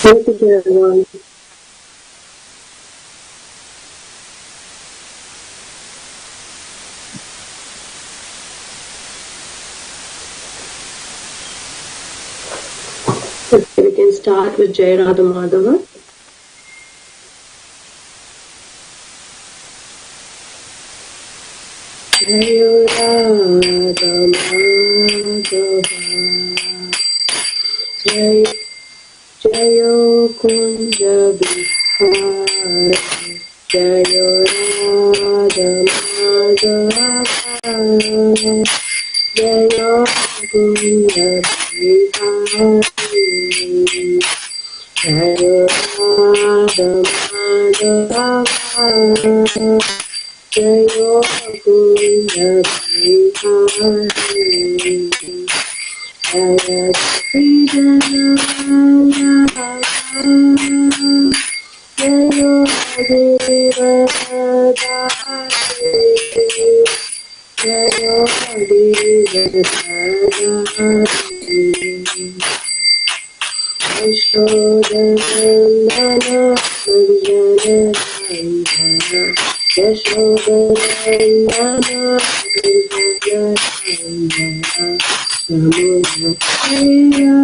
Thank you, everyone. Okay, we can start with Jai Radha Madhava. Jai Radha Madhava, Jai Jayo Kunja Bihari, Jayo Radha Madhava, Jayo Kunja Bihari, Jayo Radha Madhava, Jayo Kunja Bihari, Jaya Sridhara, Jayo Devadasi, Jayo Devadasi, Yashodhanandana, Virjanandana, Yashodhanandana, Virjanandana, Namo Shriya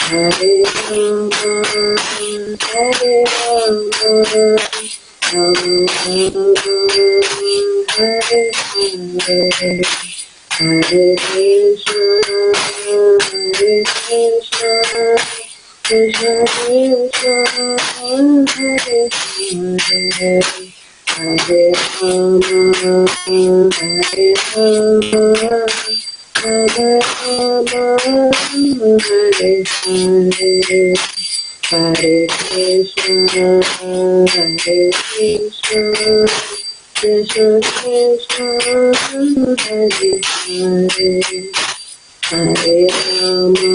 Hare Rama, Hare Rama, Rama Rama, Hare Hare, Hare Krishna, Hare Krishna, Krishna Krishna, Hare Hare, Hare Rama, Hare Rama, Rama Rama, Hare Hare, Hare Krishna, Hare Krishna, Krishna Krishna, Hare Hare, Hare Rama,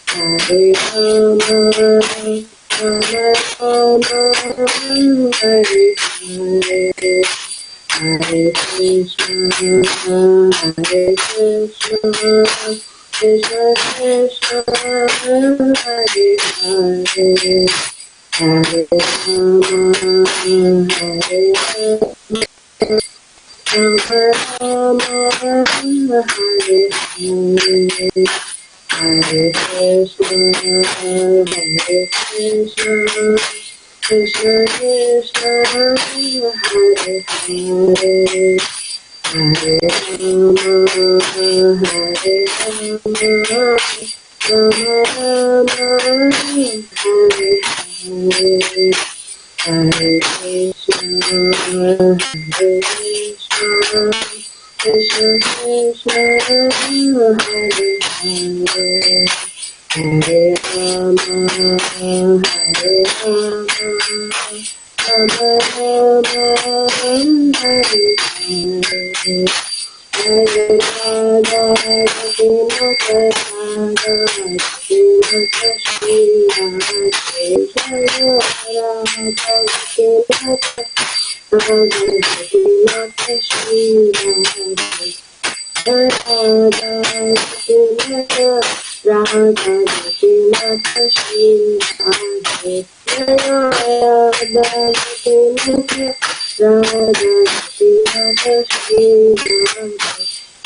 Hare Rama, Rama Rama, Hare Hare, Hare Krishna, Hare Krishna, Krishna Krishna, Hare Hare, Hare Rama, Hare Rama, Rama Rama, Hare Hare, Hare Krishna, Hare Krishna, Krishna Krishna, Hare Hare, Hare Rama, Hare Rama, Rama Rama, Hare Hare, Hare Krishna, Hare Krishna, Krishna Krishna, Hare Hare, Hare Rama, Hare Rama, Rama Rama, Hare Hare, Hare Radha, Govinda Radha, Govinda Shri Radhe, Jaya Radha, Govinda Radha, Govinda Shri Radhe, Radha, Govinda Radha, Govinda Shri Radhe, Jaya Radha, Govinda Radha, Govinda Shri Radhe,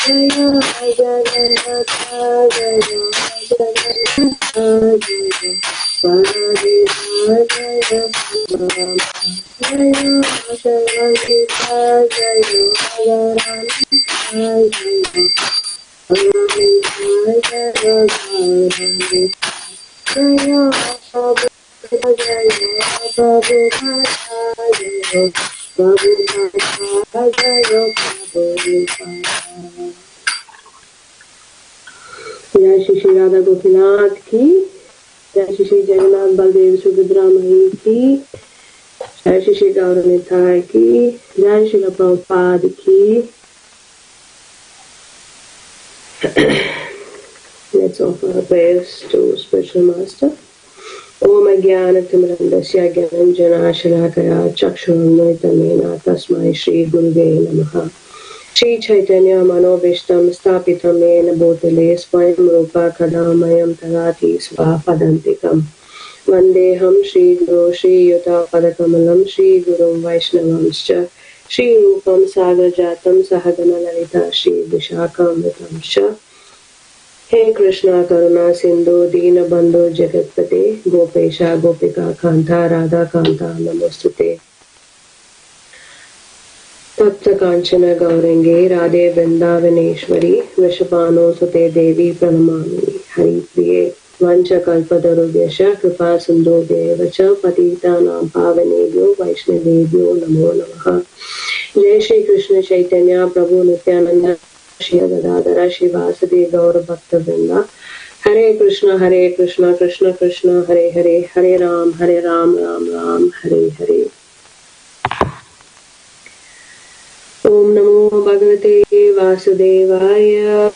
Jaya Jagannatha, Jaya Jagannatha, Jaya Paradeva, Jaya Rama, Jaya Shankita, Jaya Radharani, Jaya Paramita, Jaya Radharani, Jaya Prabhupada, Jaya Prabhupada, Jaya Prabhupada, Jaya Prabhupada. जय श्री श्री राधा गोपीनाथ की, जय श्री श्री जगन्नाथ बलदेव सुभद्रा मही की, जय श्री श्री गौरनिताय की, जय श्री प्रभुपाद की. Let's offer our prayers to Spiritual Master. Om Ajnanatimrandasya Gyananjanashalakaya Chakshurunmitana Tasmai Shri Gurave Namaha. Shri Chaitanya Manobishtam Stapitam Yena Bhutale Swayam Rupa Kadamayam Tarati Svapadantikam Vandeham Shri Guru Shri Yuta Padakamalam Shri Gurum Vaishnavamscha Shri Rupam Sagrajatam Sahagana Lalita Shri Vishakamatamscha. Hey Krishna Karuna Sindhu Dina Bandhu Jagatpate Gopesha Gopika Kanta Radha Kanta Namostute Tapta Kanchana Gaurange Radhe Vrindavaneshwari Vishapano Sute Devi Pranamami Hari Priye Vancha Kalpatarubhyascha Kripa Sindhubhyevacha Patitanam Pavanebhyo Vaishnavebhyo Namo Namaha. Jai Shri Krishna Chaitanya Prabhu Nityananda Shri Gadadhara Shivasadi Gaura Bhakta Vrinda. Hare Krishna Krishna Krishna Hare Hare, Hare Ram Ram Ram Hare Hare. Om Namo Bhagavate Vasudevaya,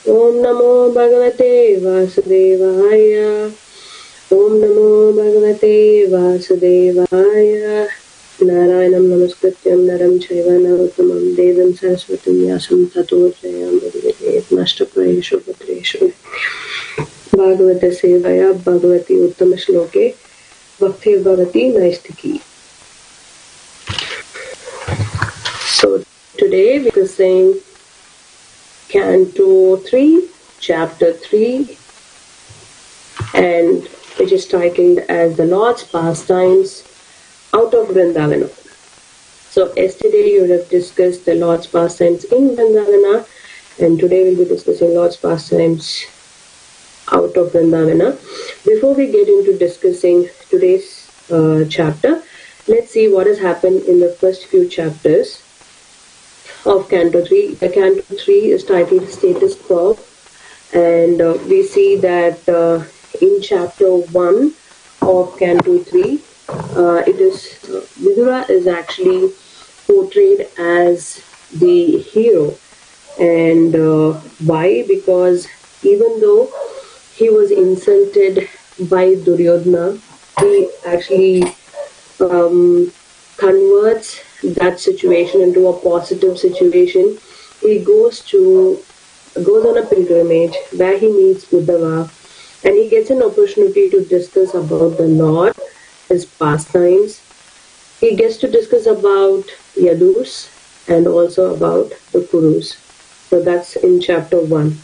Om Namo Bhagavate Vasudevaya, Om Namo Bhagavate Vasudevaya. Narayanam Namaskrityam Naram Chaiva Narottamam Devim Saraswatam Vyasam Tato Jayam Udiyate Nashtaprayeshu Putreshu. Bhagavata Sevaya Bhagavati Uttama Shloke Bhakti Bhavati Naistiki. So today we are saying Canto 3, Chapter 3, and which is titled as The Lord's Pastimes Out of Vrindavana. So yesterday you would have discussed the Lord's pastimes in Vrindavana, and today we'll be discussing Lord's pastimes out of Vrindavana. Before we get into discussing today's chapter, let's see what has happened in the first few chapters of Canto 3. The Canto 3 is titled Status Quo, and we see that in chapter 1 of Canto 3, it is Vidura is actually portrayed as the hero. And why? Because even though he was insulted by Duryodhana, he actually converts that situation into a positive situation. He goes on a pilgrimage where he meets Uddhava, and he gets an opportunity to discuss about the Lord, his pastimes. He gets to discuss about Yadus and also about the Kurus. So that's in chapter 1.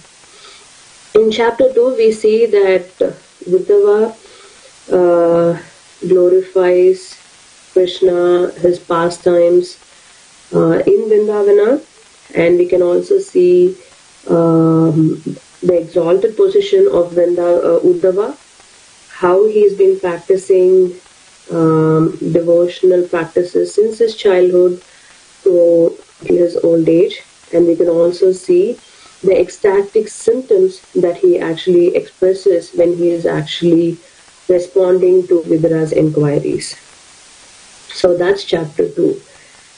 In chapter 2, we see that Uddhava glorifies Krishna, his pastimes in Vrindavana, and we can also see the exalted position of Uddhava, how he's been practicing devotional practices since his childhood to his old age, and we can also see the ecstatic symptoms that he actually expresses when he is actually responding to Vidura's inquiries. So that's chapter 2.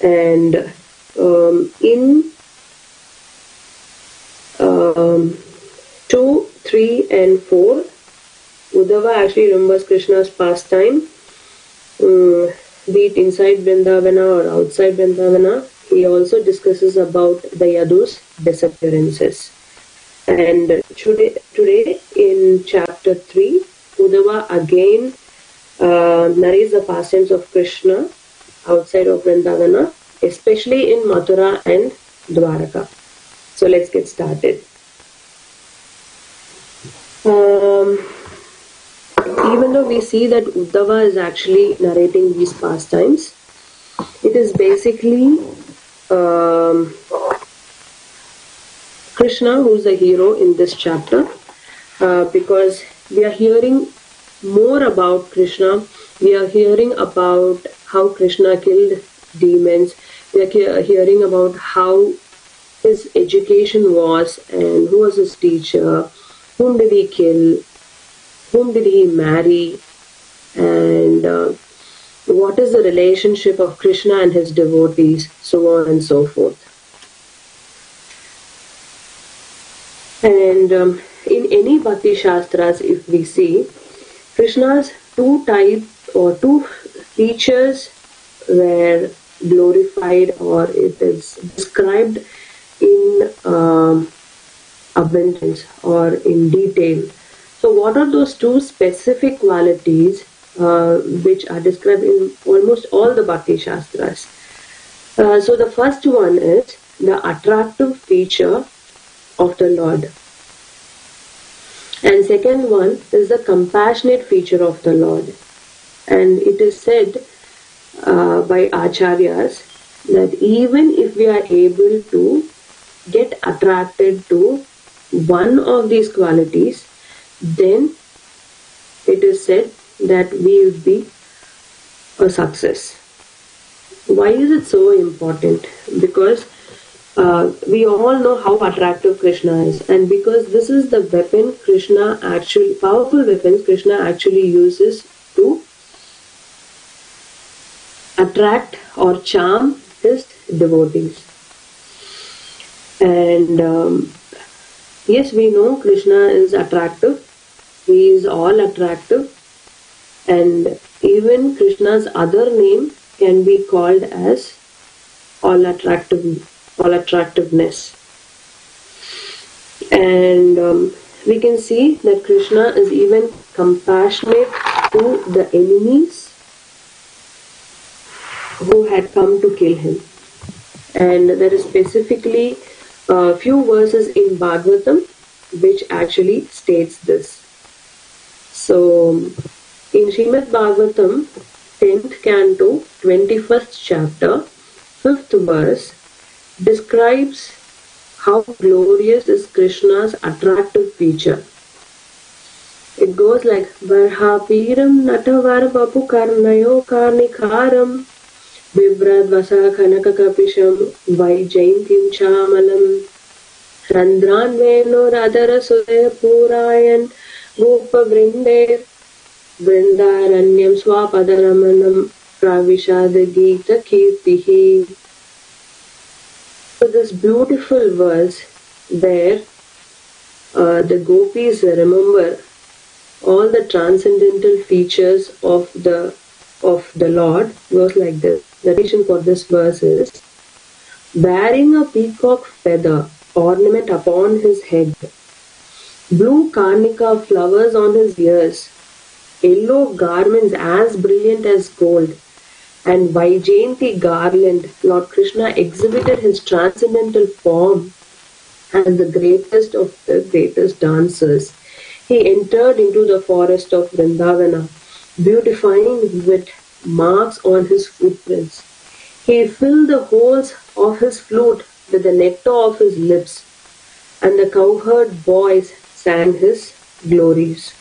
And in 2, 3 and 4, Uddhava actually remembers Krishna's pastime, be it inside Vrindavana or outside Vrindavana. He also discusses about the Yadus disappearances. And today in chapter 3, Uddhava again narrates the pastimes of Krishna outside of Vrindavana, especially in Mathura and Dwaraka. So let's get started. Even though we see that Uddhava is actually narrating these pastimes, it is basically Krishna who's the hero in this chapter, because we are hearing more about Krishna. We are hearing about how Krishna killed demons. We are hearing about how his education was and who was his teacher, whom did he kill, whom did he marry, and what is the relationship of Krishna and his devotees, so on and so forth. And in any Bhakti Shastras, if we see, Krishna's two features were glorified, or it is described in abundance or in detail. So what are those two specific qualities which are described in almost all the Bhakti Shastras? So the first one is the attractive feature of the Lord. And second one is the compassionate feature of the Lord. And it is said by Acharyas that even if we are able to get attracted to one of these qualities, then it is said that we will be a success. Why is it so important? Because we all know how attractive Krishna is, and because this is the weapon powerful weapons Krishna actually uses to attract or charm his devotees. And yes, we know Krishna is attractive. He is all attractive, and even Krishna's other name can be called as all attractiveness. And we can see that Krishna is even compassionate to the enemies who had come to kill him. And there is specifically a few verses in Bhagavatam which actually states this. So in Srimad Bhagavatam 10th canto 21st chapter 5th verse describes how glorious is Krishna's attractive feature. It goes like Varhapiram Natavar Bapu Karnayo Karnikaram Vivrad Vasa Kanakakapisham Vaijayantim Chamalam Randran Veno Radhara Sudaya Purayan Gopa Vrinde Vrindaranyam Swapadaramanam Pravishada Gita Kirtihi. So this beautiful verse where the gopis remember all the transcendental features of the Lord goes like this. The reason for this verse is wearing a peacock feather ornament upon his head, blue karnika flowers on his ears, yellow garments as brilliant as gold, and Vaijayanti garland, Lord Krishna exhibited his transcendental form as the greatest of the greatest dancers. He entered into the forest of Vrindavana, beautifying with marks on his footprints. He filled the holes of his flute with the nectar of his lips, and the cowherd boys sang his glories.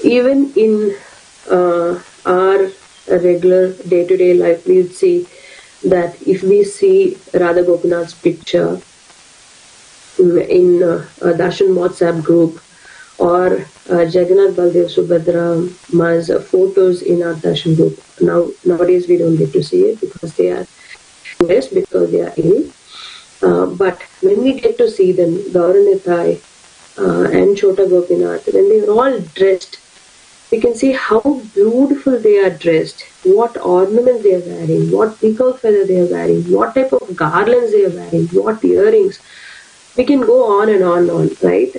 Even in our regular day-to-day life, we would see that if we see Radha Gopinath's picture in a Darshan WhatsApp group or Jagannath Baldev Subhadra Ma's photos in our Darshan group. Nowadays we don't get to see it because they are best because they are ill. But when we get to see them, Gauranitai and Chota Gopinath, when they are all dressed, we can see how beautiful they are dressed, what ornaments they are wearing, what peacock feather they are wearing, what type of garlands they are wearing, what earrings. We can go on and on, right?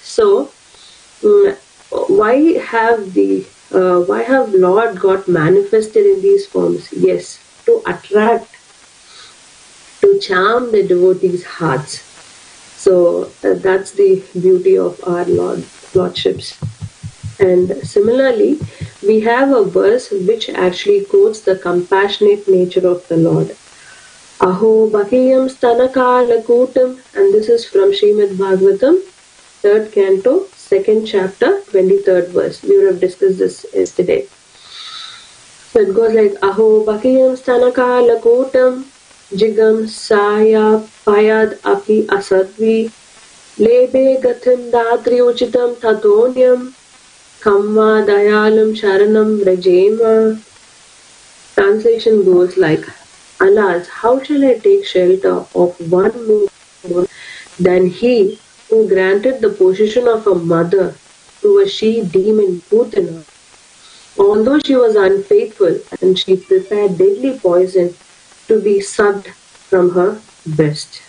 So, why have Lord got manifested in these forms? Yes, to attract, to charm the devotees' hearts. So that's the beauty of our Lordships. And similarly, we have a verse which actually quotes the compassionate nature of the Lord. Aho Bakiyam Stanakala Kutam, and this is from Srimad Bhagavatam, 3rd canto, 2nd chapter, 23rd verse. We would have discussed this yesterday. So it goes like Aho Bakiyam Stanakala Kutam, Jigam Saya Payad Api Asadvi, Lebe Gatham Datri Uchitam Tatonyam, Kamma Dayalam Sharanam Rajema. Translation goes like, Alas, how shall I take shelter of one more than he who granted the position of a mother to a she-demon Putana? Although she was unfaithful and she prepared deadly poison to be sucked from her breast.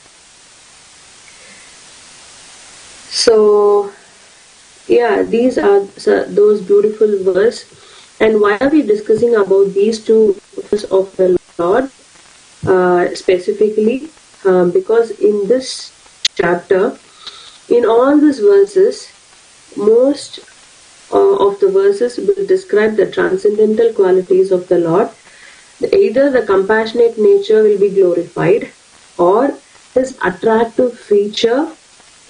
So, yeah, these are those beautiful verses. And why are we discussing about these two verses of the Lord? Specifically because in this chapter, in all these verses, most of the verses will describe the transcendental qualities of the Lord. Either the compassionate nature will be glorified or his attractive feature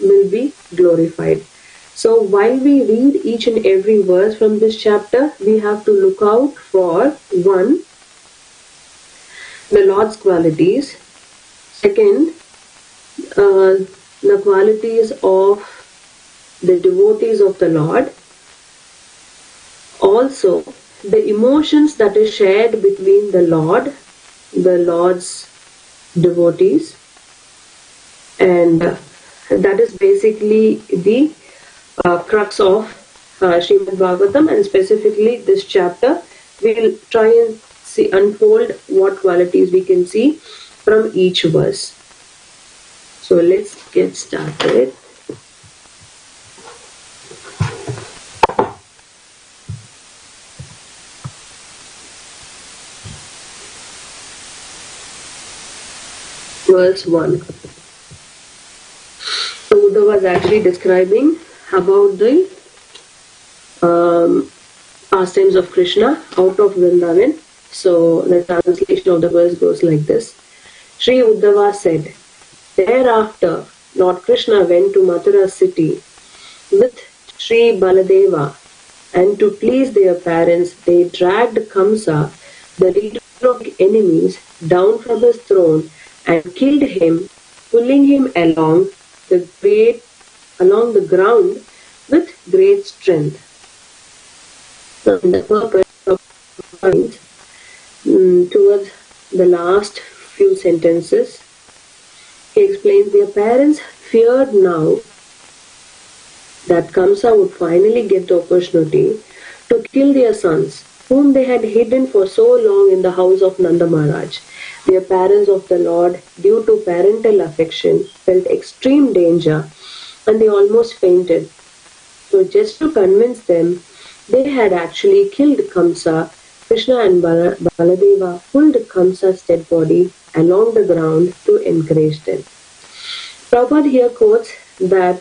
will be glorified. So while we read each and every verse from this chapter, we have to look out for one, the Lord's qualities. Second, the qualities of the devotees of the Lord. Also, the emotions that is shared between the Lord's devotees, and that is basically the crux of Srimad Bhagavatam, and specifically this chapter. We will try and unfold what qualities we can see from each verse. So let's get started. Verse 1. So Buddha was actually describing about the pastimes of Krishna out of Vrindavan. So the translation of the verse goes like this. Sri Uddhava said, thereafter Lord Krishna went to Mathura city with Sri Baladeva, and to please their parents they dragged Kamsa, the leader of the enemies, down from his throne and killed him, pulling him along the ground with great strength. So in the purpose of point, towards the last few sentences, he explains their parents feared now that Kamsa would finally get the opportunity to kill their sons, whom they had hidden for so long in the house of Nanda Maharaj. Their parents of the Lord, due to parental affection, felt extreme danger and they almost fainted. So just to convince them, they had actually killed Kamsa. Krishna and Baladeva pulled Kamsa's dead body along the ground to encourage them. Prabhupada here quotes that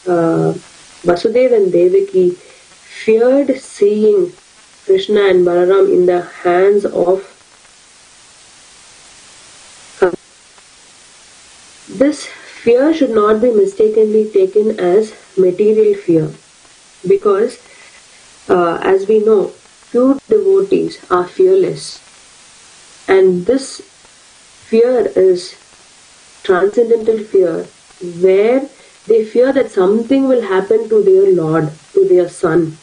Vasudeva and Devaki feared seeing Krishna and Balaram in the hands of Kamsa. This fear should not be mistakenly taken as material fear, because as we know, pure devotees are fearless, and this fear is transcendental fear, where they fear that something will happen to their Lord, to their son,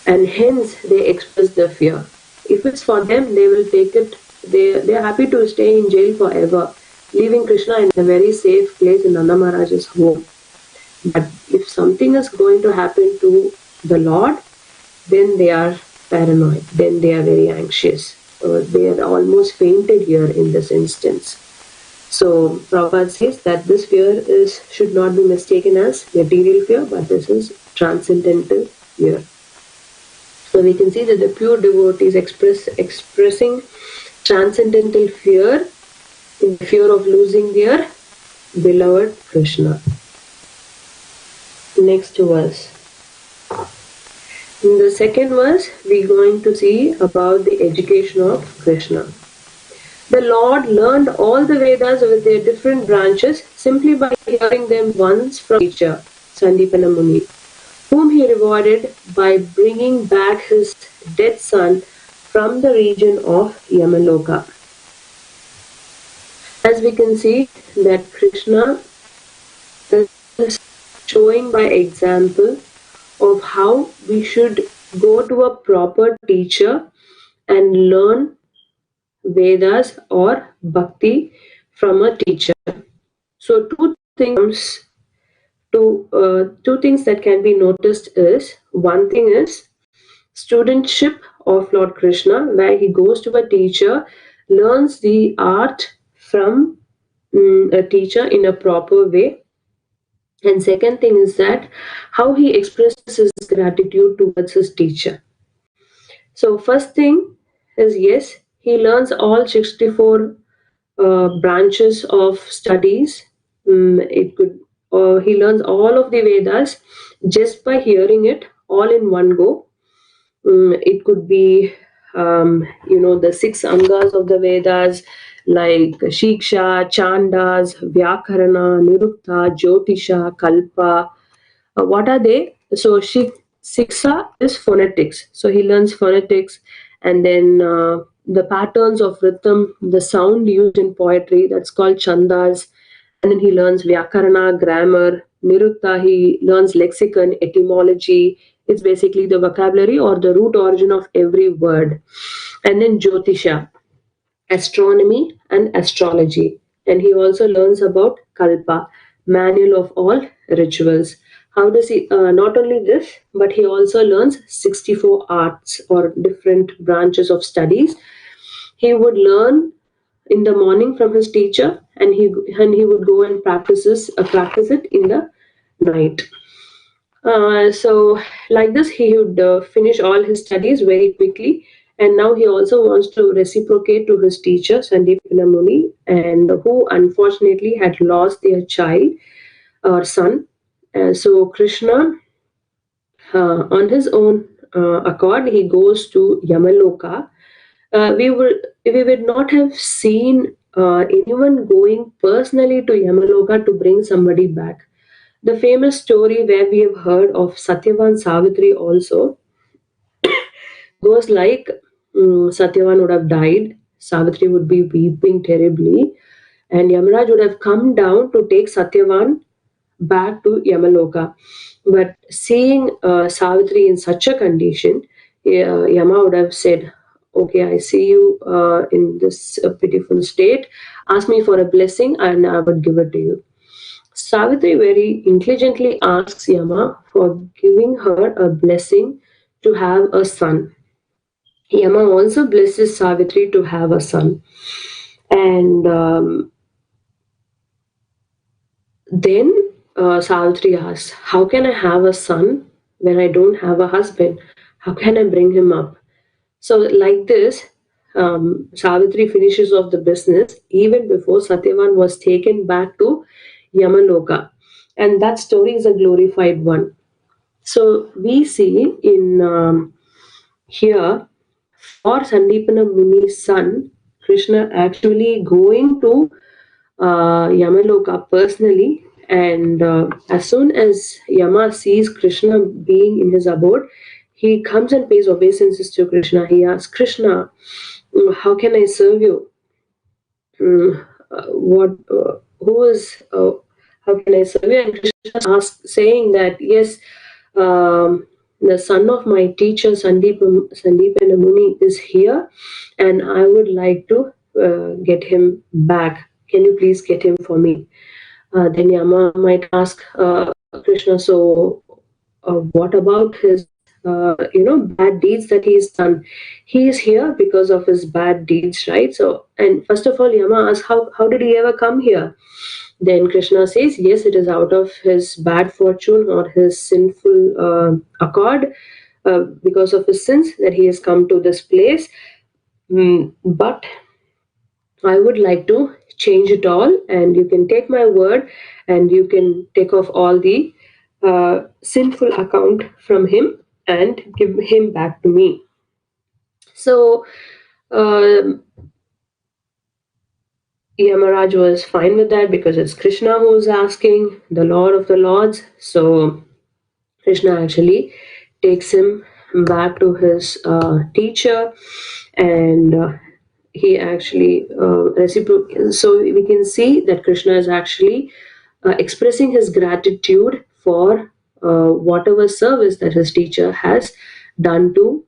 and hence they express their fear. If it's for them, they will take it. They are happy to stay in jail forever, leaving Krishna in a very safe place in Nanda Maharaj's home. But if something is going to happen to the Lord, then they are paranoid, then they are very anxious. They are almost fainted here in this instance. So Prabhupada says that this fear should not be mistaken as material fear, but this is transcendental fear. So we can see that the pure devotees expressing transcendental fear in fear of losing their beloved Krishna. Next verse. In the second verse, we are going to see about the education of Krishna. The Lord learned all the Vedas with their different branches simply by hearing them once from teacher, Sandipana Muni, whom he rewarded by bringing back his dead son from the region of Yamaloka. As we can see that Krishna is showing by example of how we should go to a proper teacher and learn Vedas or Bhakti from a teacher. So two things that can be noticed is, one thing is studentship of Lord Krishna, where he goes to a teacher, learns the art from a teacher in a proper way. And second thing is that how he expresses his gratitude towards his teacher. So first thing is, yes, he learns all 64 branches of studies. He learns all of the Vedas just by hearing it all in one go. It could be the 6 angas of the Vedas, like Shiksha, Chandas, Vyakarana, Nirukta, Jyotisha, Kalpa. What are they? So Shiksha is phonetics. So he learns phonetics, and then the patterns of rhythm, the sound used in poetry, that's called Chandas. And then he learns Vyakarana, grammar. Nirukta, he learns lexicon, etymology. It's basically the vocabulary or the root origin of every word. And then Jyotisha, astronomy and astrology. And he also learns about Kalpa, manual of all rituals. How does he, not only this, but he also learns 64 arts or different branches of studies. He would learn in the morning from his teacher, and he would go and practice it in the night. So like this, he would finish all his studies very quickly, and now he also wants to reciprocate to his teacher Sandipana Muni, and who unfortunately had lost their child or son. So Krishna On his own accord, he goes to Yamaloka. We would not have seen anyone going personally to Yamaloka to bring somebody back. The famous story where we have heard of Satyavan Savitri also goes like, Satyavan would have died, Savitri would be weeping terribly, and Yamaraj would have come down to take Satyavan back to Yamaloka. But seeing Savitri in such a condition, Yama would have said, "Okay, I see you in this pitiful state. Ask me for a blessing, and I would give it to you." Savitri very intelligently asks Yama for giving her a blessing to have a son. Yama also blesses Savitri to have a son. And then Savitri asks, "How can I have a son when I don't have a husband? How can I bring him up?" So, like this, Savitri finishes off the business even before Satyavan was taken back to Yamaloka. And that story is a glorified one. So, we see in here for Sandipana Muni's son, Krishna actually going to Yamaloka personally. And as soon as Yama sees Krishna being in his abode, he comes and pays obeisances to Krishna. He asks Krishna, "How can I serve you? What? Who is? How can I serve you?" And Krishna asks, saying that yes, the son of my teacher Sandipana Muni is here, and I would like to get him back. Can you please get him for me? Then Yama might ask Krishna, so what about his, bad deeds that he's done? He is here because of his bad deeds, right? So, and first of all, Yama asks, how did he ever come here? Then Krishna says, yes, it is out of his bad fortune or his sinful accord, because of his sins that he has come to this place. But I would like to change it all, and you can take my word and you can take off all the sinful account from him and give him back to me. So, um Yamaraj was fine with that because it's Krishna who's asking, the Lord of the Lords. So, Krishna actually takes him back to his teacher, and he actually so we can see that Krishna is actually expressing his gratitude for whatever service that his teacher has done to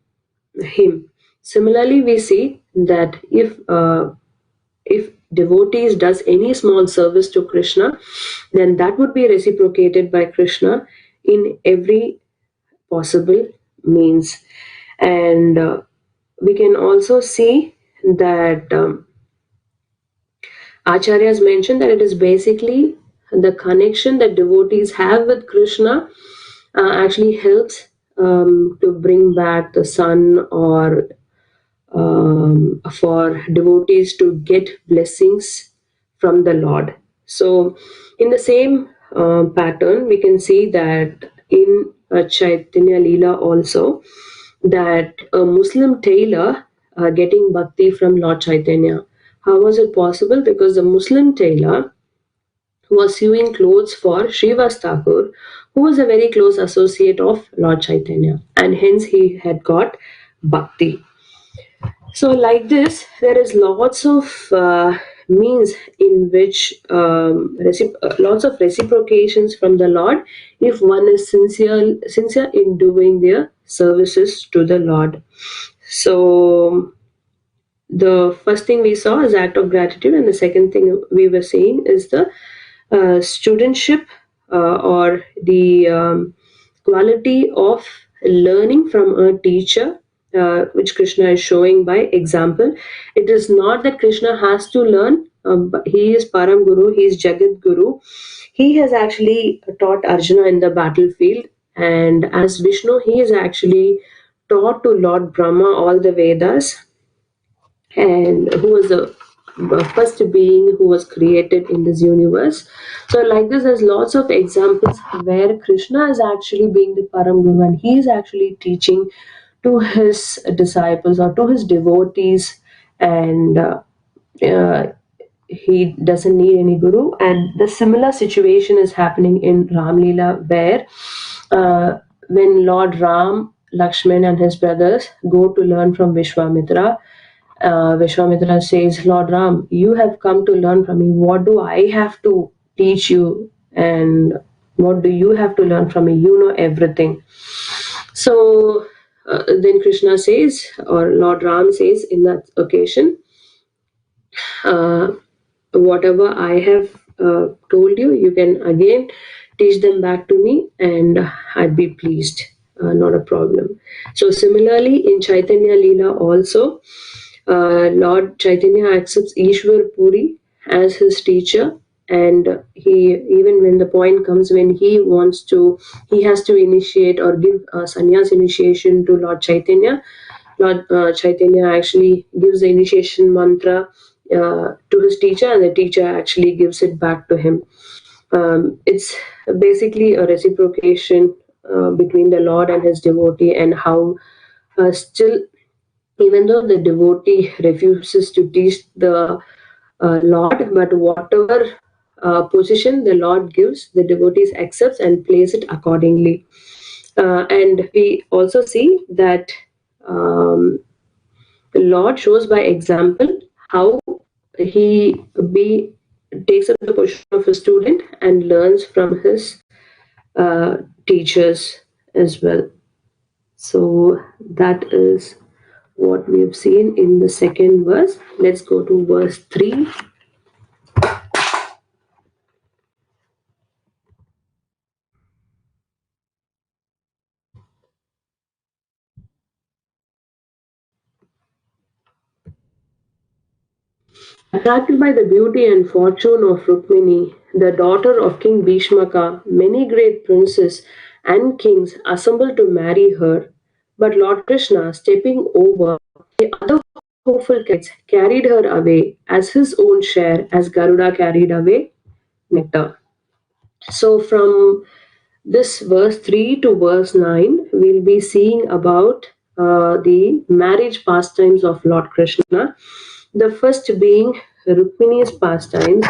him. Similarly, we see that if devotees does any small service to Krishna, then that would be reciprocated by Krishna in every possible means. And we can also see that Acharyas mentioned that it is basically the connection that devotees have with Krishna actually helps to bring back the sun, or for devotees to get blessings from the Lord. So, in the same pattern, we can see that in Chaitanya Leela also, that a Muslim tailor getting bhakti from Lord Chaitanya. How was it possible? Because the Muslim tailor was sewing clothes for Srivas Thakur, who was a very close associate of Lord Chaitanya, and hence he had got bhakti. So, like this, there is lots of means in which lots of reciprocations from the Lord if one is sincere in doing their services to the Lord. So, the first thing we saw is act of gratitude, and the second thing we were seeing is the studentship, or the quality of learning from a teacher, which Krishna is showing by example. It is not that Krishna has to learn, but he is Param Guru, he is Jagat Guru. He has actually taught Arjuna in the battlefield, and as Vishnu, he is actually taught to Lord Brahma all the Vedas, and who was the first being who was created in this universe. So like this, there's lots of examples where Krishna is actually being the Param Guru, and he is actually teaching to his disciples or to his devotees, and uh, he doesn't need any guru. And the similar situation is happening in Ram Leela, where uh, when Lord Ram, Lakshman and his brothers go to learn from Vishwamitra, Vishwamitra says, Lord Ram, you have come to learn from me. What do I have to teach you? And what do you have to learn from me? You know everything. So then Krishna says, or Lord Ram says in that occasion, uh, whatever I have told you, you can again teach them back to me, and I'd be pleased. Not a problem. So similarly, in Chaitanya Leela also, Lord Chaitanya accepts Ishwar Puri as his teacher, and he, even when the point comes when he has to initiate or give sannyas initiation to Lord Chaitanya. Lord Chaitanya actually gives the initiation mantra to his teacher, and the teacher actually gives it back to him. It's basically a reciprocation between the Lord and his devotee, and how still, even though the devotee refuses to teach the Lord, but whatever position the Lord gives, the devotees accepts and plays it accordingly. And we also see that the Lord shows by example how he be takes up the position of a student and learns from his uh, teachers as well. So that is what we've seen in the second verse. Let's go to verse 3. Attracted by the beauty and fortune of Rukmini, the daughter of King Bhishmaka, many great princes and kings assembled to marry her. But Lord Krishna, stepping over the other hopeful kites, carried her away as his own share, as Garuda carried away nectar. So, from this verse 3 to verse 9, we'll be seeing about the marriage pastimes of Lord Krishna. The first being Rukmini's pastimes,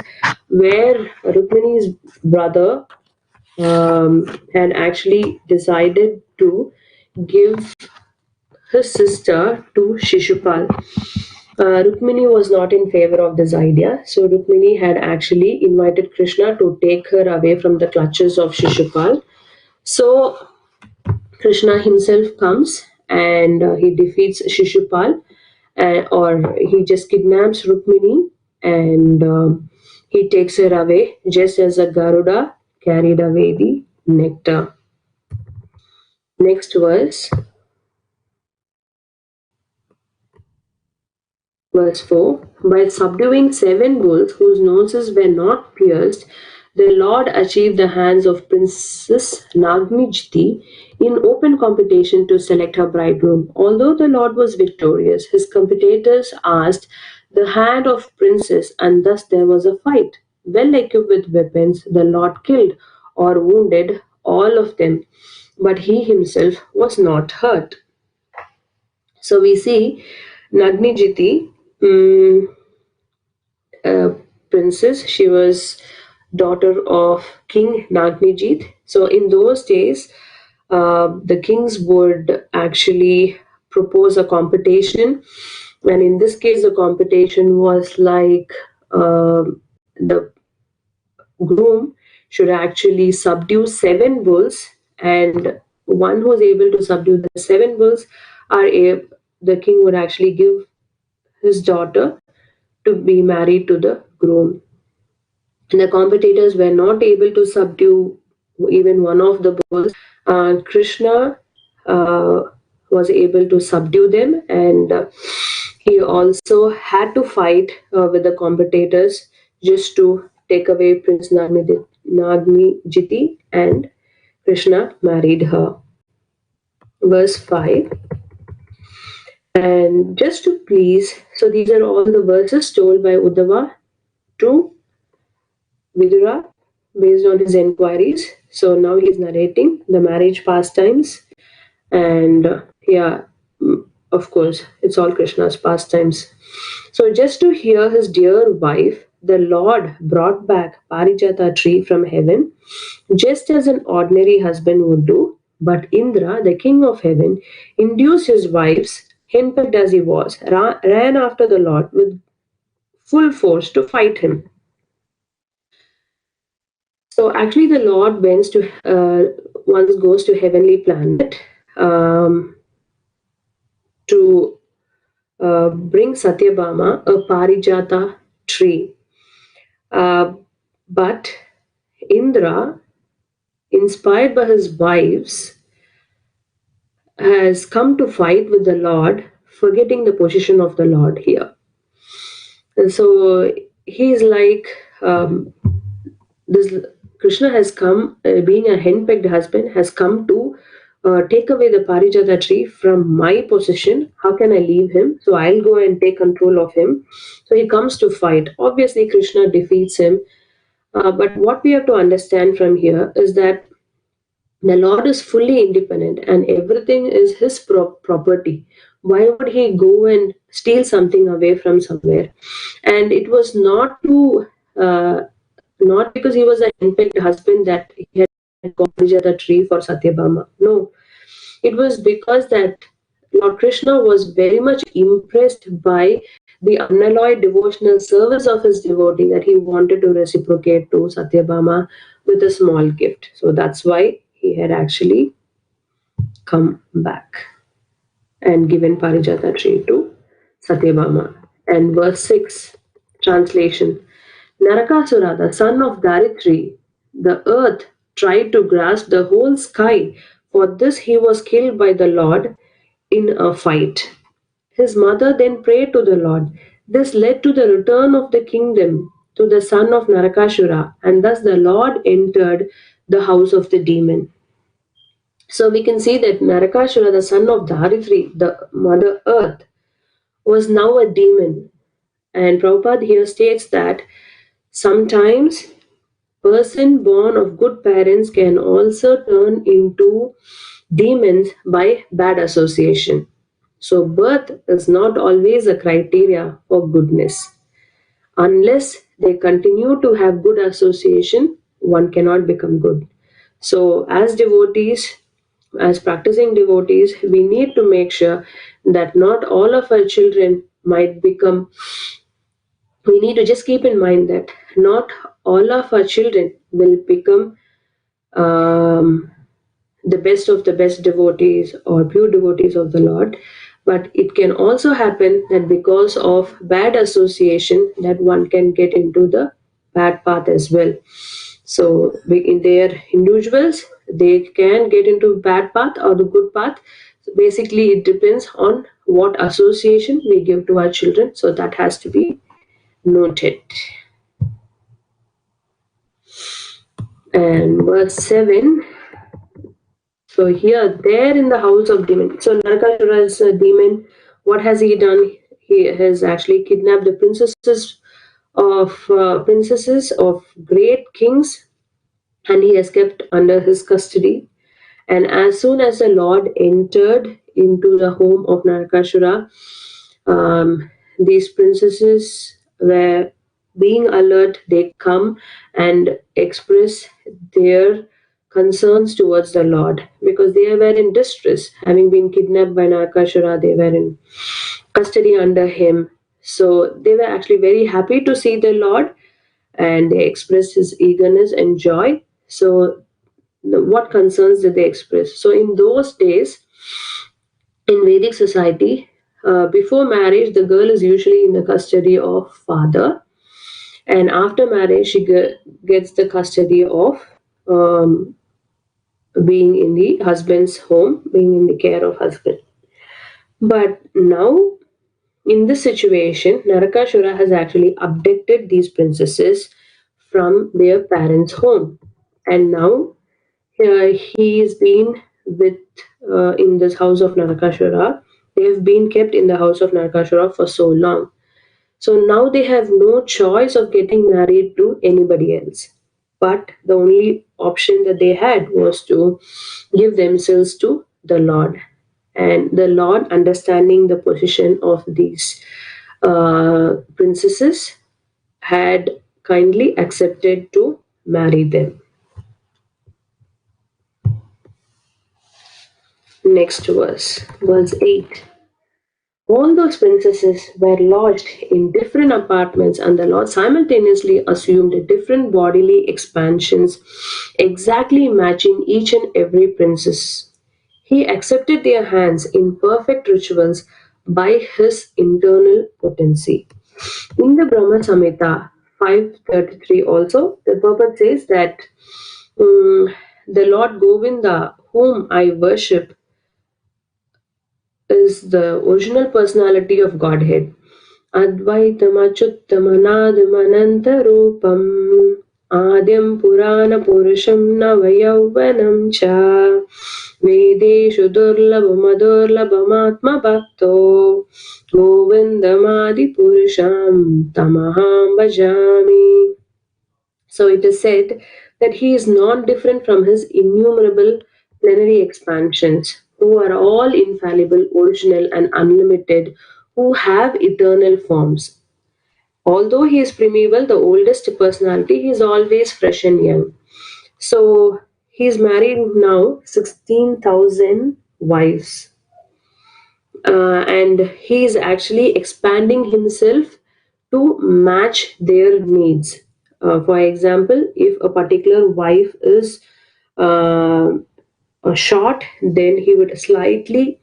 where Rukmini's brother had actually decided to give his sister to Shishupal. Rukmini was not in favor of this idea, so Rukmini had actually invited Krishna to take her away from the clutches of Shishupal. So Krishna himself comes, and he defeats Shishupal, or he just kidnaps Rukmini, and he takes her away just as a Garuda carried away the nectar. Next verse, verse 4. By subduing 7 bulls whose noses were not pierced, the Lord achieved the hands of Princess Nagmijti in open competition to select her bridegroom. Although the Lord was victorious, his competitors asked the hand of Princess, and thus there was a fight. Well equipped with weapons, the Lord killed or wounded all of them, but he himself was not hurt. So we see Nagnijiti, uh, princess. She was daughter of King Nagnijit. So in those days, the kings would actually propose a competition, and in this case, the competition was like the groom should actually subdue 7 bulls, and one who is able to subdue the 7 bulls the king would actually give his daughter to be married to the groom. The competitors were not able to subdue even one of the bulls. Krishna uh, was able to subdue them, and he also had to fight with the competitors just to take away Prince Nagmi Jiti, and Krishna married her. Verse 5. And just to please, so these are all the verses told by Uddhava to Vidura based on his inquiries. So now he is narrating the marriage pastimes, and yeah, of course, it's all Krishna's pastimes. So just to hear his dear wife, the Lord brought back Parijata tree from heaven, just as an ordinary husband would do. But Indra, the king of heaven, induced his wives, henpecked as he was, ran after the Lord with full force to fight him. So actually, the Lord once goes to heavenly planet um, to bring Satyabhama a Parijata tree. Uh, but Indra, inspired by his wives, has come to fight with the Lord, forgetting the position of the Lord here. And so he's like, this Krishna has come, being a henpecked husband, has come to take away the Parijata tree from my possession. How can I leave him? So I'll go and take control of him. So he comes to fight. Obviously, Krishna defeats him. But what we have to understand from here is that the Lord is fully independent and everything is his property. Why would he go and steal something away from somewhere? And it was uh, not because he was a henpecked husband that he had gone the tree for Satyabhama. No, it was because that Lord Krishna was very much impressed by the unalloyed devotional service of his devotee that he wanted to reciprocate to Satyabhama with a small gift. So that's why he had actually come back and given Parijata tree to Satyabhama. And verse 6, translation. Narakasura, the son of Daritri, the earth, tried to grasp the whole sky. For this he was killed by the Lord in a fight. His mother then prayed to the Lord. This led to the return of the kingdom to the son of Narakasura, and thus the Lord entered the house of the demon. So we can see that Narakasura, the son of Dharitri, the mother earth, was now a demon. And Prabhupada here states that sometimes person born of good parents can also turn into demons by bad association. So birth is not always a criteria for goodness. Unless they continue to have good association, one cannot become good. So as devotees, as practicing devotees, we need to make sure that not all of our children might become, we need to just keep in mind that not all of our children will become um, the best of the best devotees or pure devotees of the Lord. But it can also happen that because of bad association that one can get into the bad path as well. So in their individuals, they can get into bad path or the good path. So basically, it depends on what association we give to our children. So that has to be noted. And verse 7. So here, there in the house of demon. So Narakasura is a demon. What has he done? He has actually kidnapped the princesses of great kings, and he has kept under his custody. And as soon as the Lord entered into the home of Narakasura, these princesses were being alert. They come and express their concerns towards the Lord because they were in distress. Having been kidnapped by Narakasura, they were in custody under him. So they were actually very happy to see the Lord and they expressed his eagerness and joy. So what concerns did they express? So in those days, in Vedic society, before marriage, the girl is usually in the custody of father, and after marriage, she gets the custody of um, being in the husband's home, being in the care of husband. But now, in this situation, Narakasura has actually abducted these princesses from their parents' home, and now he is been with in this house of Narakasura They have been kept in the house of Narakasura for so long. So now they have no choice of getting married to anybody else. But the only option that they had was to give themselves to the Lord. And the Lord, understanding the position of these princesses, had kindly accepted to marry them. Next verse, verse 8. All those princesses were lodged in different apartments, and the Lord simultaneously assumed different bodily expansions, exactly matching each and every princess. He accepted their hands in perfect rituals by his internal potency. In the Brahma Samhita 533 also, the purport says that the Lord Govinda, whom I worship, is the original personality of Godhead. Advaitamachuttamanadimanantarupam Adyam Purana Purusham Navayauvanam Cha Vedeshu Durlabhamadurlabhamatma Bhakto Govindamadi Purusham Tamaham Bhajami. So it is said that he is not different from his innumerable plenary expansions, who are all infallible, original, and unlimited, who have eternal forms. Although he is primeval, the oldest personality, he is always fresh and young. So he is married now 16,000 wives. And he is actually expanding himself to match their needs. For example, if a particular wife is short, then he would slightly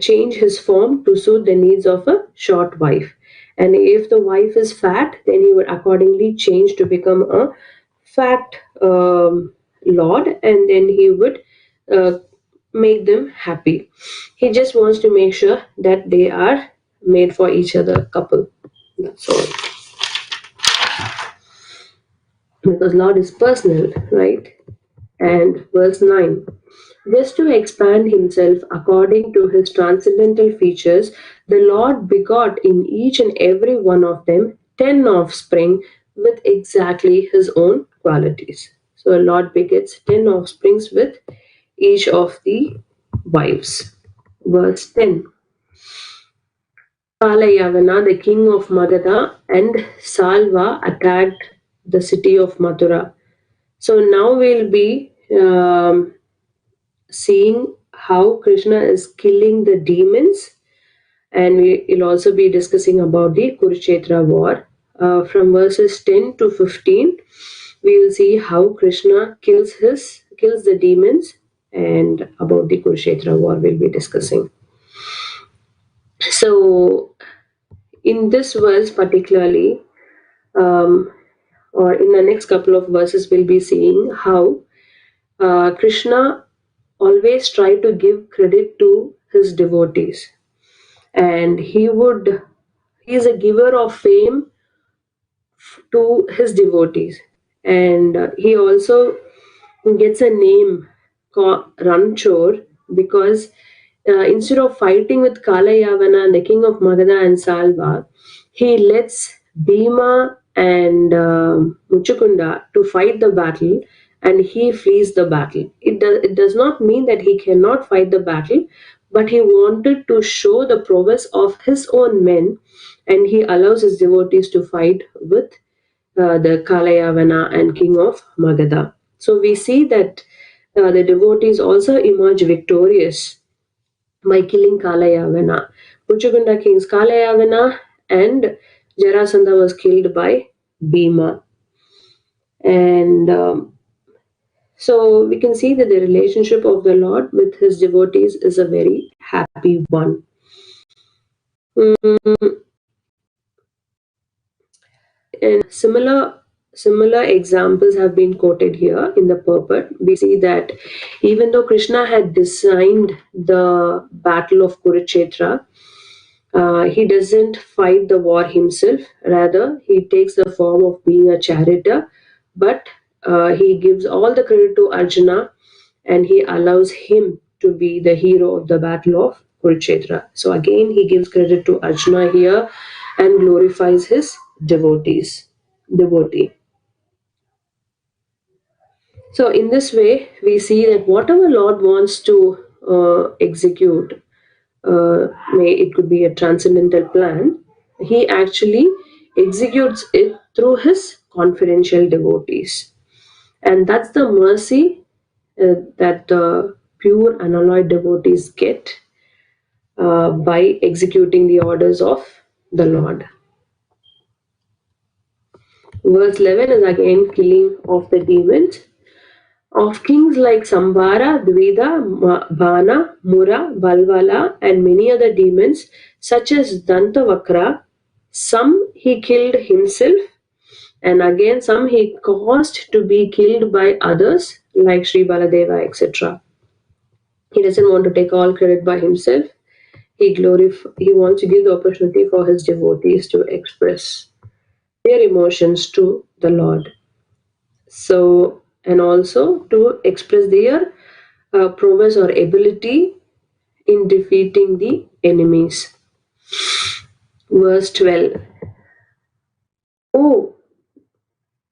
change his form to suit the needs of a short wife. And if the wife is fat, then he would accordingly change to become a fat lord, and then he would uh, make them happy. He just wants to make sure that they are made for each other couple. That's all. Because Lord is personal, right? And verse 9. Just to expand himself according to his transcendental features, the Lord begot in each and every one of them 10 offspring with exactly his own qualities. So, Lord begets 10 offsprings with each of the wives. Verse 10. Kalayavana, the king of Magadha, and Salva attacked the city of Mathura. So now we'll be seeing how Krishna is killing the demons, and we'll also be discussing about the Kurukshetra war. From verses 10 to 15, we will see how Krishna kills the demons, and about the Kurukshetra war we'll be discussing. So, in this verse particularly, or in the next couple of verses, we'll be seeing how Krishna always try to give credit to his devotees, and he is a giver of fame to his devotees, and he also gets a name called Ranchor because instead of fighting with Kalayavana, the king of Magadha and Salva, he lets Bhima and Muchukunda to fight the battle, and he flees the battle. It does not mean that he cannot fight the battle, but he wanted to show the prowess of his own men, and he allows his devotees to fight with the Kalayavana and king of Magadha. So we see that the devotees also emerge victorious by killing Kalayavana. Muchukunda kings Kalayavana, and Jarasandha was killed by Bhima. And so we can see that the relationship of the Lord with his devotees is a very happy one. And similar examples have been quoted here in the purport. We see that even though Krishna had designed the battle of Kurukshetra, he doesn't fight the war himself. Rather, he takes the form of being a charioteer, but he gives all the credit to Arjuna, and he allows him to be the hero of the battle of Kurukshetra. So again, he gives credit to Arjuna here and glorifies his devotee. So in this way, we see that whatever Lord wants to execute, may it could be a transcendental plan, he actually executes it through his confidential devotees. And that's the mercy that the pure unalloyed devotees get by executing the orders of the Lord. Verse 11 is again killing of the demons. Of kings like Sambara, Dvida, Bana, Mura, Balvala, and many other demons, such as Dantavakra, some he killed himself, and again some he caused to be killed by others, like Sri Baladeva, etc. He doesn't want to take all credit by himself. He wants to give the opportunity for his devotees to express their emotions to the Lord. So, and also to express their prowess or ability in defeating the enemies. Verse 12. Oh,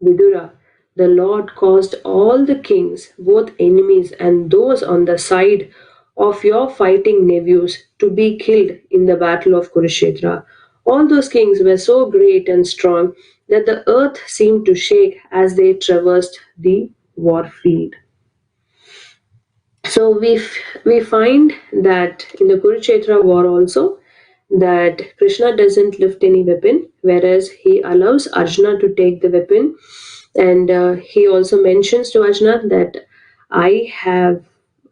Vidura, the Lord caused all the kings, both enemies and those on the side of your fighting nephews, to be killed in the battle of Kurukshetra. All those kings were so great and strong that the earth seemed to shake as they traversed the war field. So we find that in the Kurukshetra war also that Krishna doesn't lift any weapon, whereas he allows Arjuna to take the weapon, and he also mentions to Arjuna that I have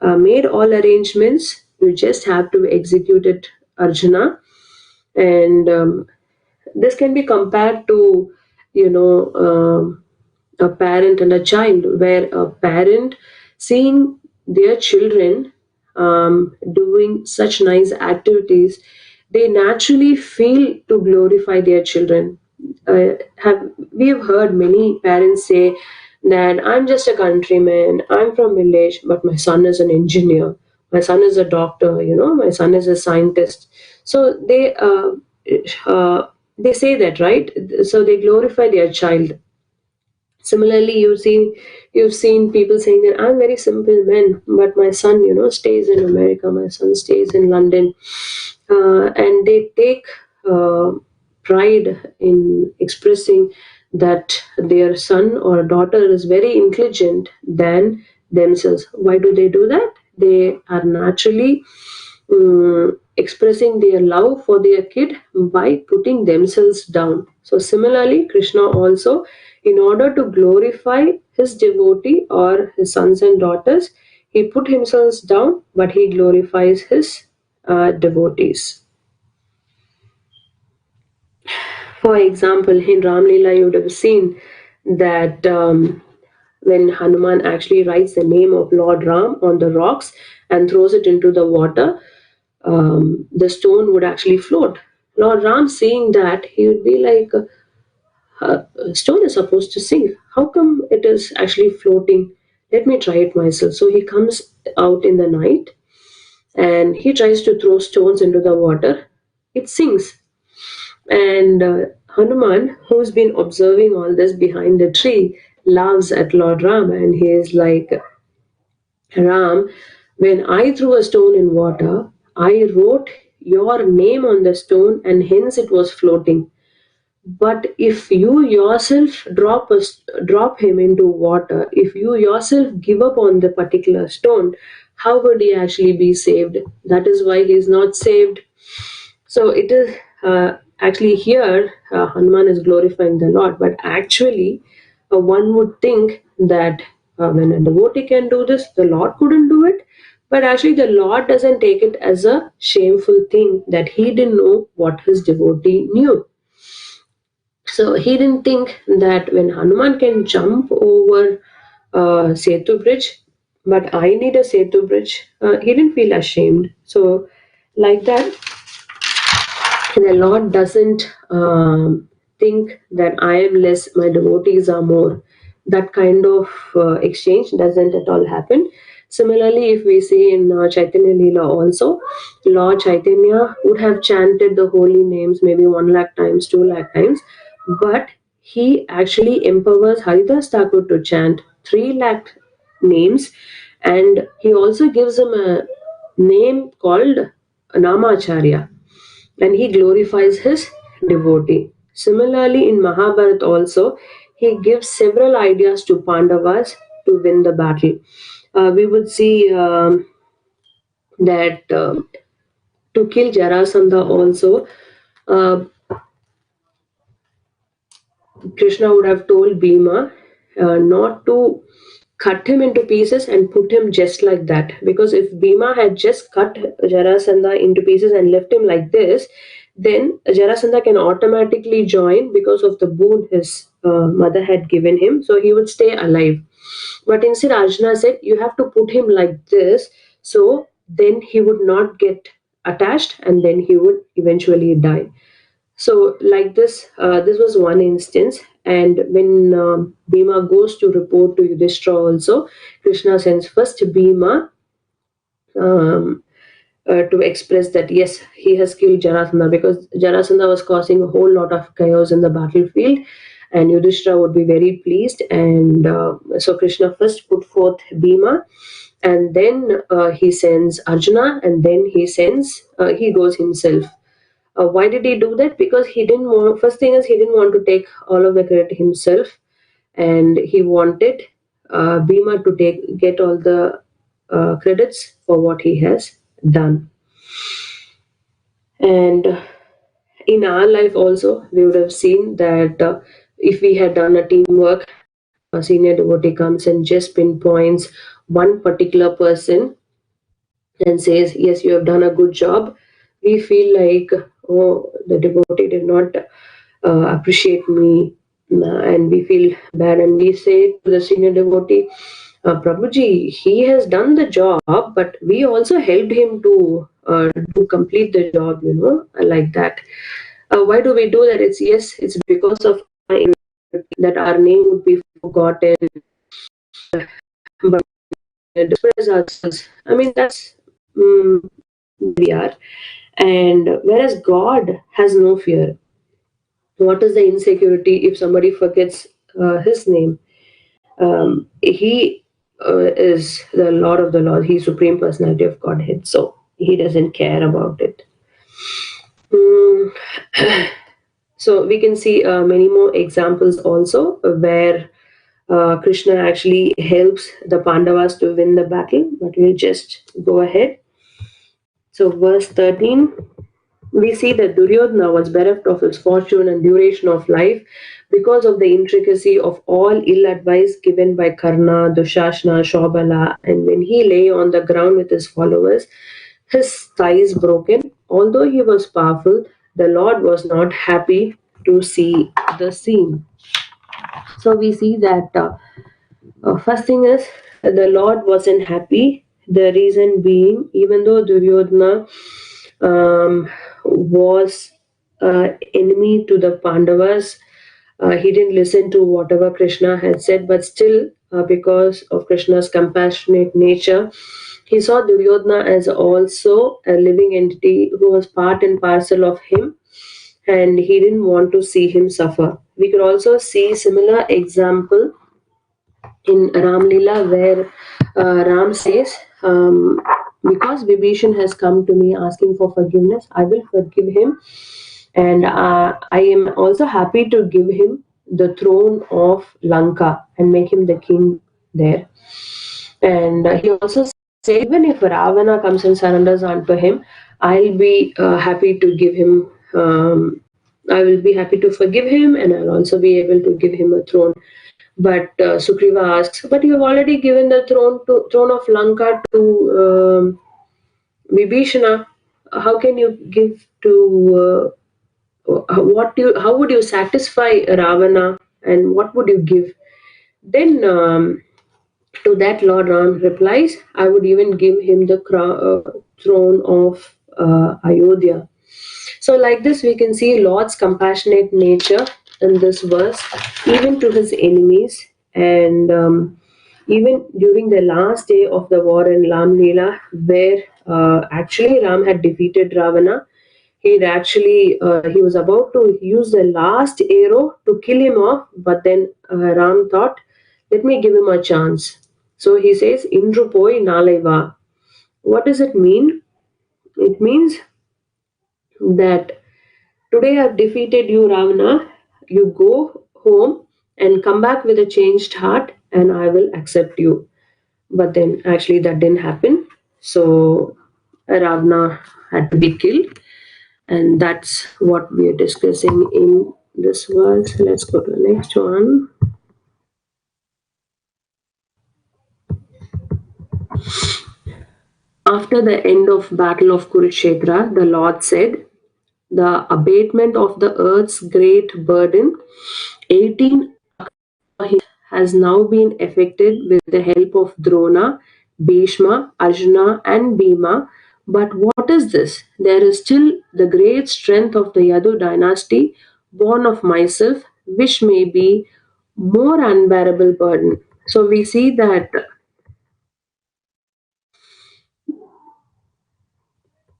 made all arrangements. You just have to execute it, Arjuna, and this can be compared to you know. A parent and a child, where a parent seeing their children doing such nice activities, they naturally feel to glorify their children. We have heard many parents say that I'm just a countryman, I'm from village, but my son is an engineer, my son is a doctor, my son is a scientist. So they say that, right? So they glorify their child. Similarly, you've seen people saying that I'm very simple man, but my son, stays in America, my son stays in London, and they take pride in expressing that their son or daughter is very intelligent than themselves. Why do they do that? They are naturally expressing their love for their kid by putting themselves down. So similarly, Krishna also, in order to glorify his devotee or his sons and daughters, he put himself down, but he glorifies his devotees. For example, in Ram Leela, you would have seen that when Hanuman actually writes the name of Lord Ram on the rocks and throws it into the water, the stone would actually float. Lord Ram, seeing that, he would be like, stone is supposed to sink. How come it is actually floating? Let me try it myself. So he comes out in the night and he tries to throw stones into the water. It sinks. And Hanuman, who's been observing all this behind the tree, laughs at Lord Ram, and he is like, Ram, when I threw a stone in water, I wrote your name on the stone and hence it was floating. But if you yourself drop him into water, if you yourself give up on the particular stone, how would he actually be saved? That is why he is not saved. So it is actually here Hanuman is glorifying the Lord, but actually one would think that when a devotee can do this, the Lord couldn't do it. But actually, the Lord doesn't take it as a shameful thing that he didn't know what his devotee knew. So he didn't think that when Hanuman can jump over Setu bridge, but I need a Setu bridge, he didn't feel ashamed. So like that, the Lord doesn't think that I am less, my devotees are more. That kind of exchange doesn't at all happen. Similarly, if we see in Chaitanya Leela also, Lord Chaitanya would have chanted the holy names maybe 1 lakh times, 2 lakh times, but he actually empowers Haridas Thakur to chant 3 lakh names, and he also gives him a name called Namacharya, and he glorifies his devotee. Similarly, in Mahabharata also, he gives several ideas to Pandavas to win the battle. We would see that to kill Jarasandha also, uh, Krishna would have told Bhima not to cut him into pieces and put him just like that. Because if Bhima had just cut Jarasandha into pieces and left him like this, then Jarasandha can automatically join because of the boon his mother had given him. So he would stay alive. But instead, Arjuna said, you have to put him like this. So then he would not get attached and then he would eventually die. So, like this, this was one instance. And when Bhima goes to report to Yudhishthira, also, Krishna sends first Bhima um, to express that yes, he has killed Jarasandha, because Jarasandha was causing a whole lot of chaos in the battlefield, and Yudhishthira would be very pleased. And so Krishna first put forth Bhima, and then he sends Arjuna, and then he goes himself. Why did he do that? Because he didn't want, first thing is, he didn't want to take all of the credit himself, and he wanted Bhima to get all the credits for what he has done. And in our life also, we would have seen that if we had done a teamwork, a senior devotee comes and just pinpoints one particular person and says, yes, you have done a good job, we feel like, oh, the devotee did not appreciate me, and we feel bad, and we say to the senior devotee, Prabhuji, he has done the job, but we also helped him to complete the job, like that. Why do we do that? It's because of that our name would be forgotten, but express ourselves. I mean, that's we are. And whereas God has no fear. What is the insecurity if somebody forgets his name? He is the Lord of the Lord. He's Supreme Personality of Godhead. So he doesn't care about it. Mm. So we can see many more examples also where Krishna actually helps the Pandavas to win the battle. But we'll just go ahead. So verse 13. We see that Duryodhana was bereft of his fortune and duration of life because of the intricacy of all ill advice given by Karna, Dushashna, Shobala, and when he lay on the ground with his followers, his thighs broken. Although he was powerful, the Lord was not happy to see the scene. So we see that first thing is, the Lord wasn't happy. The reason being, even though Duryodhana was enemy to the Pandavas, he didn't listen to whatever Krishna had said, but still, because of Krishna's compassionate nature, he saw Duryodhana as also a living entity who was part and parcel of him, and he didn't want to see him suffer. We could also see similar example in Ram Leela, where Ram says, because Vibhishan has come to me asking for forgiveness, I will forgive him, and I am also happy to give him the throne of Lanka and make him the king there. And he also said, even if Ravana comes and surrenders unto him, I'll be happy to give him. I will be happy to forgive him, and I'll also be able to give him a throne. But Sugriva asks, but you've already given the throne of Lanka to Vibhishana. How can you give to how would you satisfy Ravana, and what would you give? Then to that Lord Ram replies, I would even give him the throne of Ayodhya. So like this, we can see Lord's compassionate nature in this verse, even to his enemies. And Even during the last day of the war in Ram Leela, where actually Ram had defeated Ravana, he was about to use the last arrow to kill him off, but then Ram thought, let me give him a chance. So he says, Indru poi nalai va. What does it mean? It means that today I've defeated you, Ravana. You go home and come back with a changed heart, and I will accept you. But then actually that didn't happen. So Ravana had to be killed, and that's what we are discussing in this verse. Let's go to the next one. After the end of battle of Kurukshetra, the Lord said, the abatement of the earth's great burden, 18 has now been effected with the help of Drona, Bhishma, Arjuna, and Bhima. But what is this? There is still the great strength of the Yadu dynasty, born of myself, which may be more unbearable burden. So we see that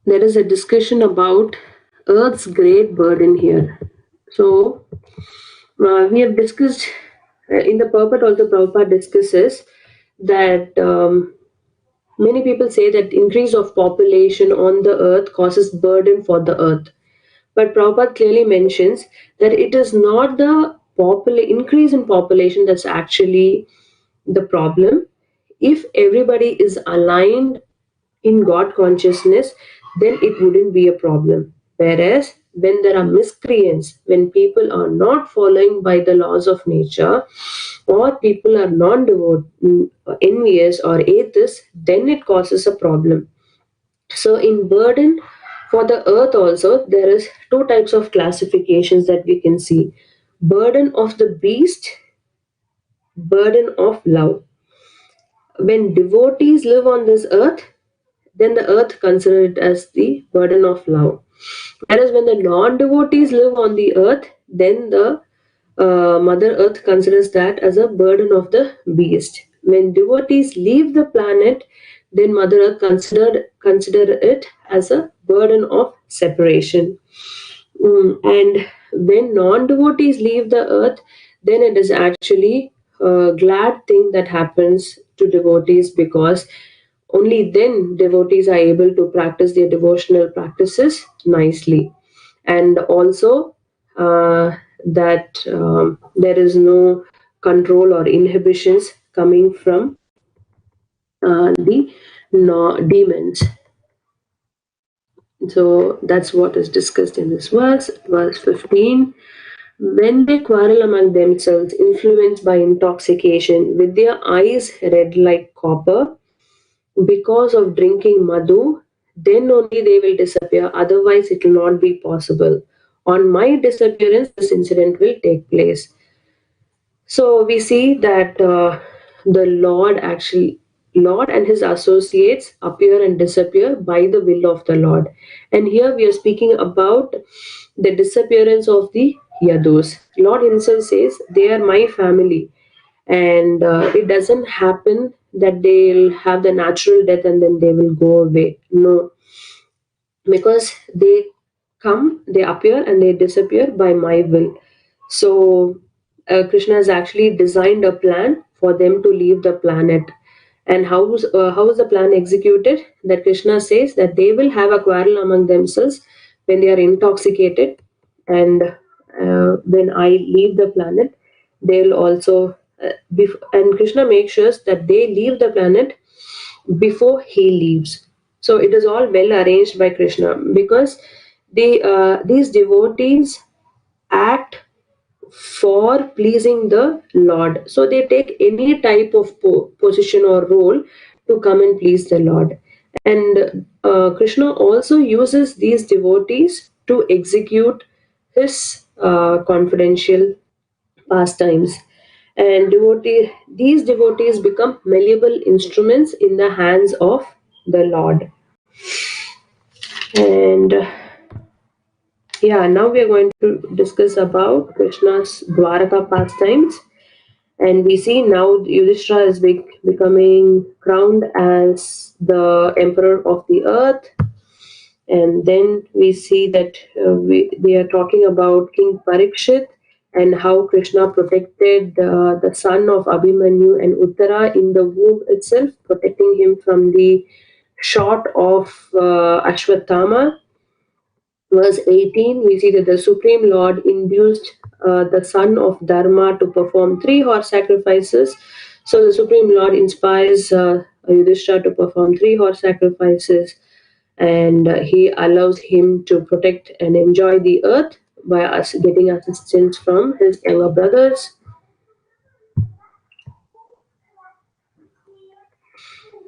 there is a discussion about Earth's great burden here. So we have discussed in the purport also Prabhupada discusses that many people say that increase of population on the earth causes burden for the earth. But Prabhupada clearly mentions that it is not the increase in population that's actually the problem. If everybody is aligned in God consciousness, then it wouldn't be a problem. Whereas when there are miscreants, when people are not following by the laws of nature, or people are non-devout, envious or atheists, then it causes a problem. So in burden for the earth also, there is two types of classifications that we can see. Burden of the beast, burden of love. When devotees live on this earth, then the earth consider it as the burden of love. Whereas when the non-devotees live on the earth, then the Mother Earth considers that as a burden of the beast. When devotees leave the planet, then Mother Earth consider it as a burden of separation. And when non-devotees leave the earth, then it is actually a glad thing that happens to devotees, because only then devotees are able to practice their devotional practices nicely. And also that there is no control or inhibitions coming from the demons. So that's what is discussed in this verse. Verse 15. When they quarrel among themselves, influenced by intoxication, with their eyes red like copper, because of drinking madhu, then only they will disappear. Otherwise, it will not be possible. On my disappearance, this incident will take place. So we see that the Lord and his associates appear and disappear by the will of the Lord. And here we are speaking about the disappearance of the Yadus. Lord himself says, they are my family. And it doesn't happen that they'll have the natural death and then they will go away. No, because they come, they appear, and they disappear by my will. So, Krishna has actually designed a plan for them to leave the planet. And how is the plan executed? That Krishna says that they will have a quarrel among themselves when they are intoxicated, and when I leave the planet, they'll also. And Krishna makes sure that they leave the planet before he leaves. So it is all well arranged by Krishna, because these devotees act for pleasing the Lord. So they take any type of position or role to come and please the Lord. And Krishna also uses these devotees to execute his confidential pastimes. And these devotees become malleable instruments in the hands of the Lord. And yeah, now we are going to discuss about Krishna's Dwaraka pastimes. And we see now Yudhishthira is becoming crowned as the emperor of the earth. And then we see that they are talking about King Parikshit and how Krishna protected the son of Abhimanyu and Uttara in the womb itself, protecting him from the shot of Ashwatthama. Verse 18, we see that the Supreme Lord induced the son of Dharma to perform 3 horse sacrifices. So the Supreme Lord inspires Yudhishthira to perform 3 horse sacrifices, and he allows him to protect and enjoy the earth by us getting assistance from his younger brothers.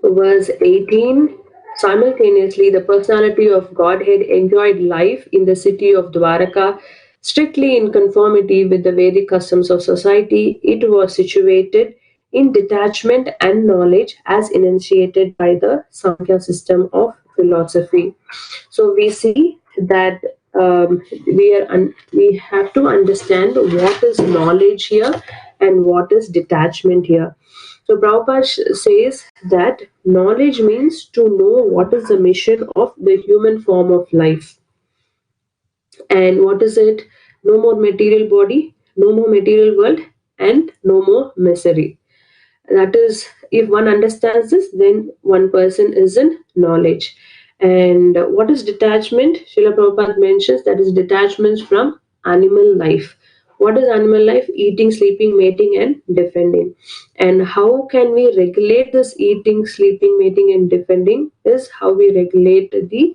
Verse 18, simultaneously the personality of Godhead enjoyed life in the city of Dwaraka, strictly in conformity with the Vedic customs of society. It was situated in detachment and knowledge as enunciated by the Samkhya system of philosophy. So we see that we have to understand what is knowledge here and what is detachment here. So Prabhupada says that knowledge means to know what is the mission of the human form of life. And what is it? No more material body, no more material world, and no more misery. That is, if one understands this, then one person is in knowledge. And what is detachment? Srila Prabhupada mentions that is detachment from animal life. What is animal life? Eating, sleeping, mating, and defending. And how can we regulate this eating, sleeping, mating, and defending? Is how we regulate the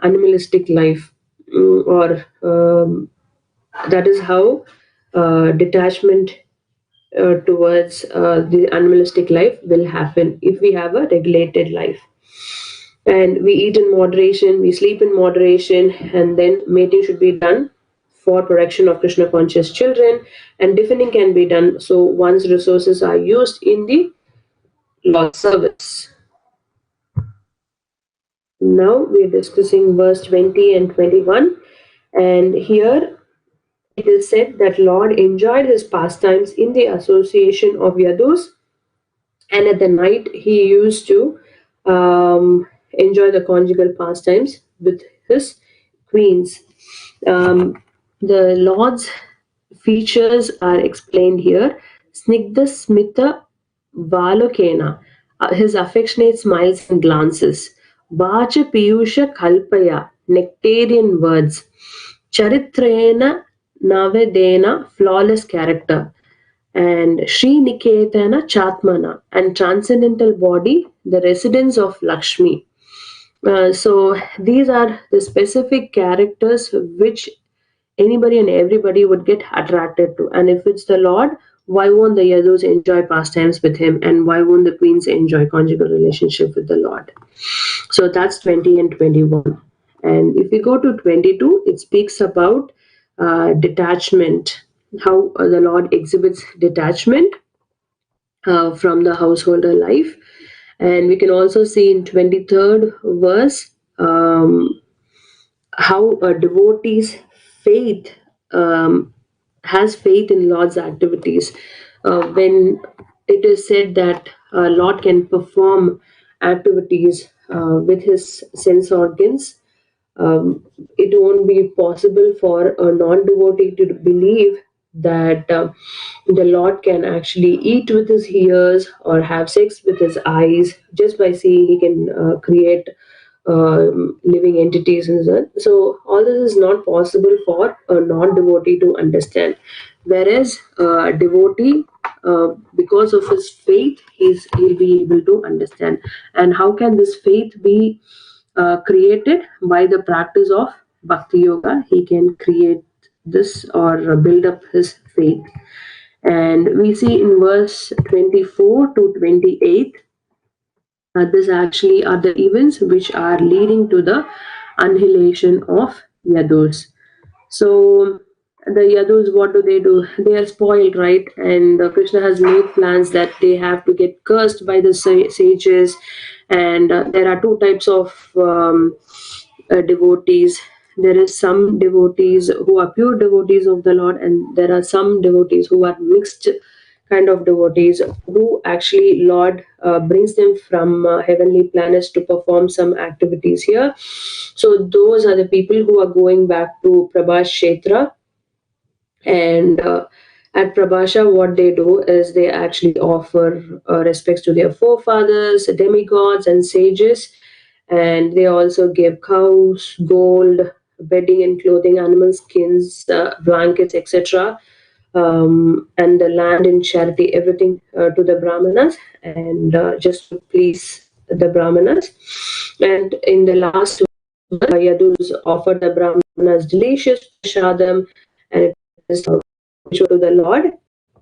animalistic life. Or that is how detachment towards the animalistic life will happen if we have a regulated life. And we eat in moderation, we sleep in moderation, and then mating should be done for production of Krishna conscious children, and defending can be done so one's resources are used in the Lord's service. Now we are discussing verse 20 and 21, and here it is said that Lord enjoyed his pastimes in the association of Yadus, and at the night he used to enjoy the conjugal pastimes with his queens. The Lord's features are explained here. Snigdha Smita Valokena, his affectionate smiles and glances. Vacha Piyusha Kalpaya, nectarian words. Charitrena Navedena, flawless character. And Sri Niketana Chatmana, and transcendental body, the residence of Lakshmi. So these are the specific characters which anybody and everybody would get attracted to. And if it's the Lord, why won't the Yadus enjoy pastimes with him? And why won't the queens enjoy conjugal relationship with the Lord? So that's 20 and 21. And if we go to 22, it speaks about detachment, how the Lord exhibits detachment from the householder life. And we can also see in 23rd verse how a devotee's faith has faith in Lord's activities. When it is said that Lord can perform activities with his sense organs, it won't be possible for a non-devotee to believe that the Lord can actually eat with his ears or have sex with his eyes. Just by seeing, he can create living entities and so on. So all this is not possible for a non-devotee to understand. Whereas a devotee, because of his faith, he'll be able to understand. And how can this faith be created? By the practice of bhakti yoga, he can create this or build up his faith. And we see in verse 24 to 28, these actually are the events which are leading to the annihilation of Yadus. So the Yadus, what do? They are spoiled, right? And Krishna has made plans that they have to get cursed by the sages. And there are two types of devotees. there is some devotees who are pure devotees of the Lord, and there are some devotees who are mixed kind of devotees, who actually Lord brings them from heavenly planets to perform some activities here. So those are the people who are going back to Prabhas Kshetra. And at Prabhasha, what they do is they actually offer respects to their forefathers, demigods, and sages. And they also give cows, gold, bedding and clothing, animal skins, blankets, etc., and the land in charity, everything to the Brahmanas, and just to please the Brahmanas. And in the last, Yadus offer the Brahmanas delicious prashadam, and it is to the Lord,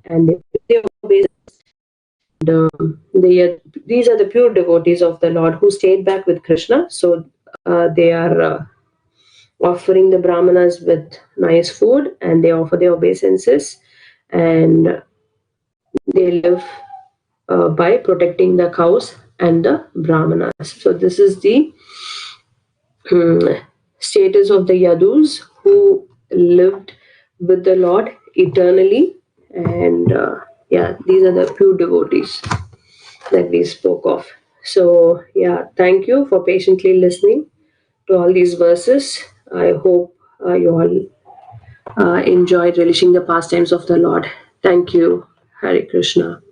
and they obey. These are the pure devotees of the Lord who stayed back with Krishna. So they are offering the Brahmanas with nice food, and they offer their obeisances, and they live by protecting the cows and the Brahmanas. So this is the status of the Yadus who lived with the Lord eternally. And yeah, these are the pure devotees that we spoke of. So yeah, thank you for patiently listening to all these verses. I hope you all enjoyed relishing the pastimes of the Lord. Thank you. Hare Krishna.